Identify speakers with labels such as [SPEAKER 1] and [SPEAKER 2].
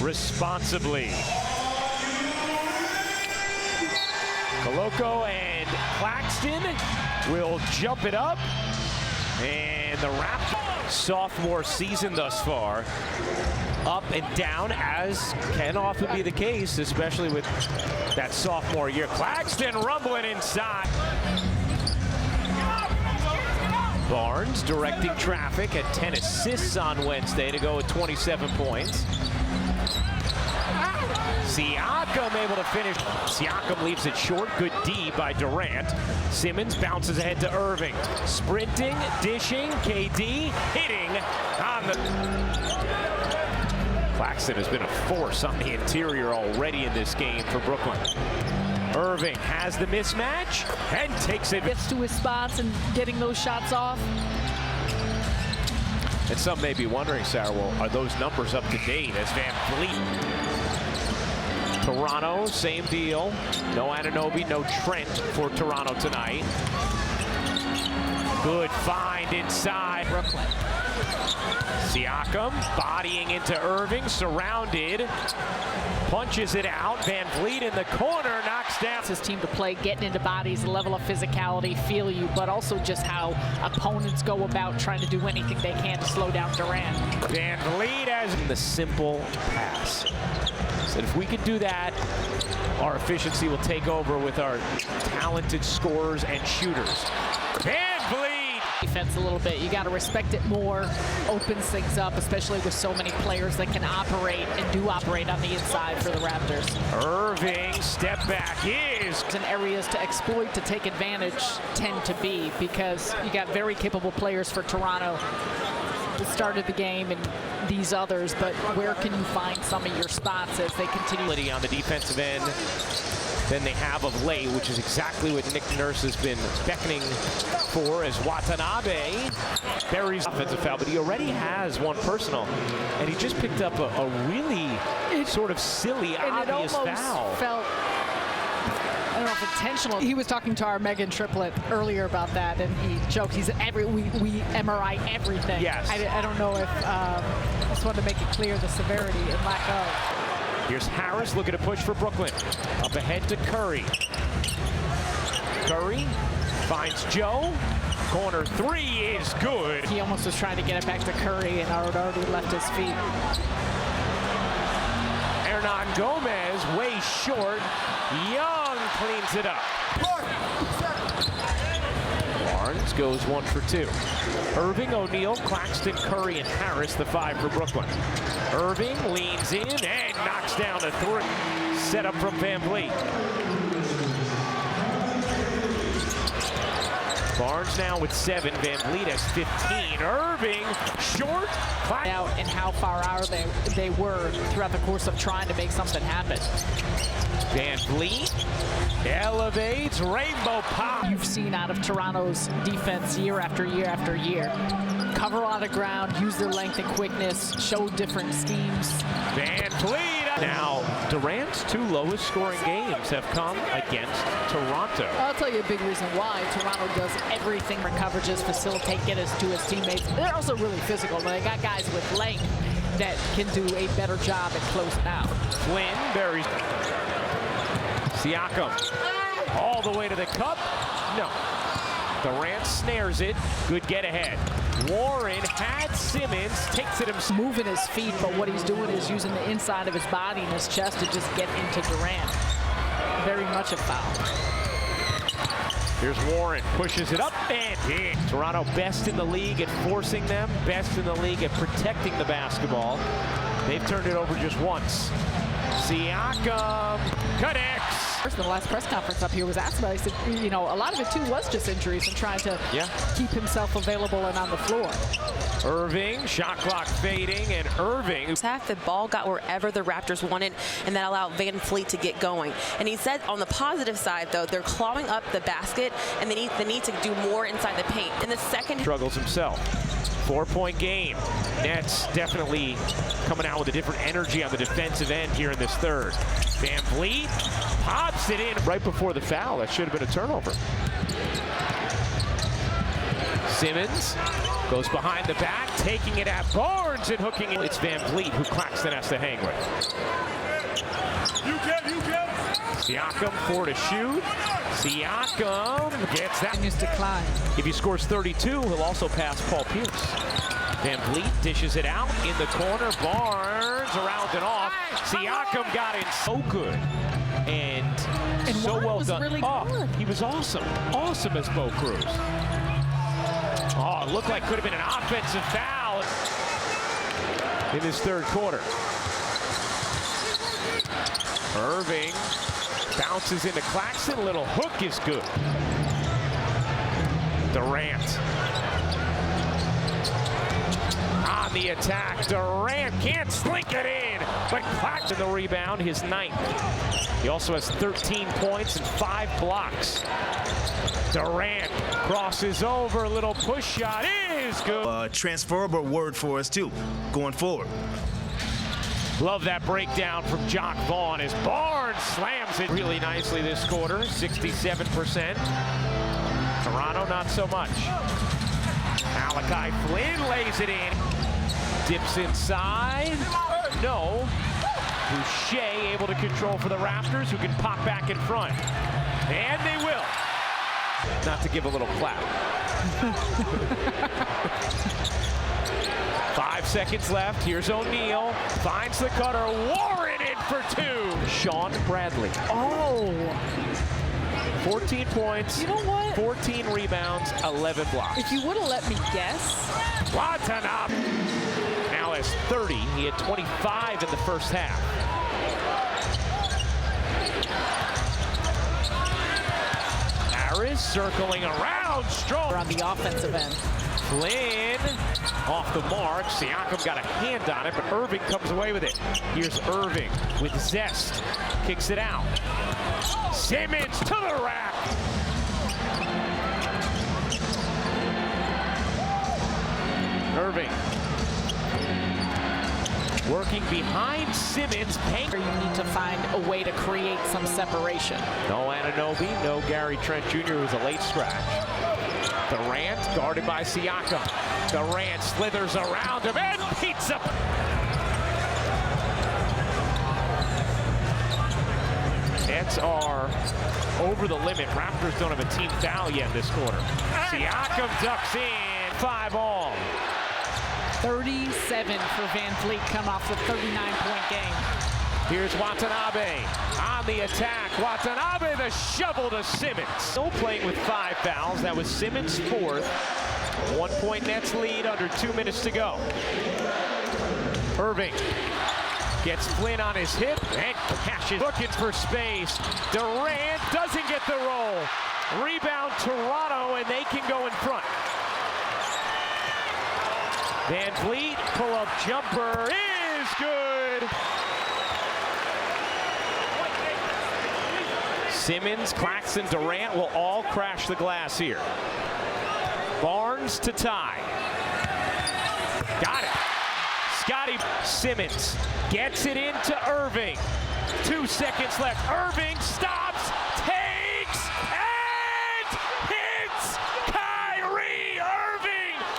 [SPEAKER 1] responsibly. Koloko and Claxton will jump it up. And the Raptors sophomore season thus far, up and down, as can often be the case, especially with that sophomore year. Claxton rumbling inside. Barnes directing traffic at 10 assists on Wednesday to go with 27 points. Siakam able to finish. Siakam leaves it short. Good D by Durant. Simmons bounces ahead to Irving. Sprinting, dishing, KD hitting on the... Claxton has been a force on the interior already in this game for Brooklyn. Irving has the mismatch and takes it.
[SPEAKER 2] Gets to his spots and getting those shots off.
[SPEAKER 1] And some may be wondering, Sarah, well, are those numbers up to date as Van Vliet? Toronto, same deal. No Anunoby, no Trent for Toronto tonight. Good find inside Brooklyn. Siakam bodying into Irving, surrounded. Punches it out. Van Vliet in the corner, knocks down.
[SPEAKER 2] His team to play, getting into bodies, the level of physicality, feel you, but also just how opponents go about trying to do anything they can to slow down Durant.
[SPEAKER 1] Van Vliet has the simple pass. So if we can do that, our efficiency will take over with our talented scorers and shooters. Van Vliet!
[SPEAKER 2] Defense a little bit. You got to respect it more. Opens things up, especially with so many players that can operate and do operate on the inside for the Raptors.
[SPEAKER 1] Irving, step back is.
[SPEAKER 2] And areas to exploit, to take advantage, tend to be, because you got very capable players for Toronto. The start of the game and these others, but where can you find some of your spots as they continue?
[SPEAKER 1] On the defensive end than they have of late, which is exactly what Nick Nurse has been beckoning for, as Watanabe buries offensive foul, but he already has one personal, and he just picked up a really sort of silly, obvious foul.
[SPEAKER 2] Felt, I don't know if intentional. He was talking to our Megan Triplett earlier about that, and he joked, he said, we MRI everything.
[SPEAKER 1] Yes.
[SPEAKER 2] I don't know if, I just wanted to make it clear the severity and lack of.
[SPEAKER 1] Here's Harris looking to push for Brooklyn. Up ahead to Curry. Curry finds Joe. Corner three is good.
[SPEAKER 2] He almost was trying to get it back to Curry and already left his feet.
[SPEAKER 1] Hernan Gomez way short. Young cleans it up. Barnes goes 1 for 2. Irving, O'Neal, Claxton, Curry, and Harris, the 5 for Brooklyn. Irving leans in and knocks down a 3. Set up from Van Vliet. Barnes now with 7. Van Vliet has 15. Irving short.
[SPEAKER 2] Out and how far out they were throughout the course of trying to make something happen.
[SPEAKER 1] Van Vliet elevates, rainbow pop.
[SPEAKER 2] You've seen out of Toronto's defense year after year after year. Cover a lot of ground, use their length and quickness, show different schemes.
[SPEAKER 1] Van Vliet. Now, Durant's 2 lowest scoring games have come against Toronto.
[SPEAKER 2] I'll tell you a big reason why. Toronto does everything for coverages, facilitate, get us to his teammates. They're also really physical. They got guys with length that can do a better job at closing out.
[SPEAKER 1] Flynn buries. Siakam all the way to the cup. No. Durant snares it. Good get ahead. Warren had Simmons, takes it himself.
[SPEAKER 2] Moving his feet, but what he's doing is using the inside of his body and his chest to just get into Durant. Very much a foul.
[SPEAKER 1] Here's Warren, pushes it up and in. Toronto best in the league at forcing them, best in the league at protecting the basketball. They've turned it over just once. Siakam connects.
[SPEAKER 2] In the last press conference up here was asked about it. He said, you know, a lot of it too was just injuries and trying to keep himself available and on the floor.
[SPEAKER 1] Irving, shot clock fading, and Irving.
[SPEAKER 3] Half the ball got wherever the Raptors wanted, and that allowed Van Vliet to get going. And he said on the positive side, though, they're clawing up the basket, and they need to do more inside the paint. In the second,
[SPEAKER 1] struggles himself. 4-point game. Nets definitely coming out with a different energy on the defensive end here in this third. Van Vliet pops it in right before the foul. That should have been a turnover. Simmons goes behind the back, taking it at Barnes and hooking it. It's Van Vliet who Claxton has to hang with. Siakam 4 to shoot. Siakam gets that.
[SPEAKER 2] Continues to climb.
[SPEAKER 1] If he scores 32, he'll also pass Paul Pierce. Van Vliet dishes it out in the corner. Barnes around and off. Siakam got in so good. And so
[SPEAKER 2] Juan
[SPEAKER 1] well
[SPEAKER 2] was
[SPEAKER 1] done.
[SPEAKER 2] really
[SPEAKER 1] Oh,
[SPEAKER 2] good.
[SPEAKER 1] he was awesome. Awesome as Bo Cruz. Oh, it looked like could have been an offensive foul in this third quarter. Irving bounces into Claxton. Little hook is good. Durant. On the attack. Durant can't slink it in. But Claxton the rebound, his 9th. He also has 13 points and 5 blocks. Durant crosses over. A little push shot is good.
[SPEAKER 4] Transferable word for us, too, going forward.
[SPEAKER 1] Love that breakdown from Jock Vaughn as Barnes slams it really nicely this quarter, 67%. Toronto, not so much. Malachi Flynn lays it in. Dips inside. No. Boucher able to control for the Raptors, who can pop back in front. And they will. Not to give a little clap. 5 seconds left. Here's O'Neal. Finds the cutter. Warren in for 2. Sean Bradley.
[SPEAKER 2] Oh.
[SPEAKER 1] 14 points.
[SPEAKER 2] You know what?
[SPEAKER 1] 14 rebounds, 11 blocks.
[SPEAKER 2] If you would have let me guess.
[SPEAKER 1] Watanabe now has 30. He had 25 in the first half. Harris circling around. Strong
[SPEAKER 2] On the offensive end.
[SPEAKER 1] Flynn off the mark. Siakam got a hand on it, but Irving comes away with it. Here's Irving with zest. Kicks it out. Simmons to the rack. Irving working behind Simmons.
[SPEAKER 2] You need to find a way to create some separation.
[SPEAKER 1] No Anunoby, no Gary Trent Jr. who's a late scratch. Durant guarded by Siakam. Durant slithers around him and beats up. Nets are over the limit. Raptors don't have a team foul yet this quarter. Siakam ducks in. 5 all.
[SPEAKER 2] 37 for Van Vliet come off the 39-point game.
[SPEAKER 1] Here's Watanabe on the attack. Watanabe the shovel to Simmons. Still playing with 5 fouls. That was Simmons' 4th. 1 point Nets lead under 2 minutes to go. Irving gets Flynn on his hip and cashes. Looking for space. Durant doesn't get the roll. Rebound Toronto, and they can go in front. Van Vliet, pull-up jumper is good. Simmons, Claxton, Durant will all crash the glass here. Barnes to tie. Got it. Scotty Simmons gets it into Irving. 2 seconds left. Irving stops.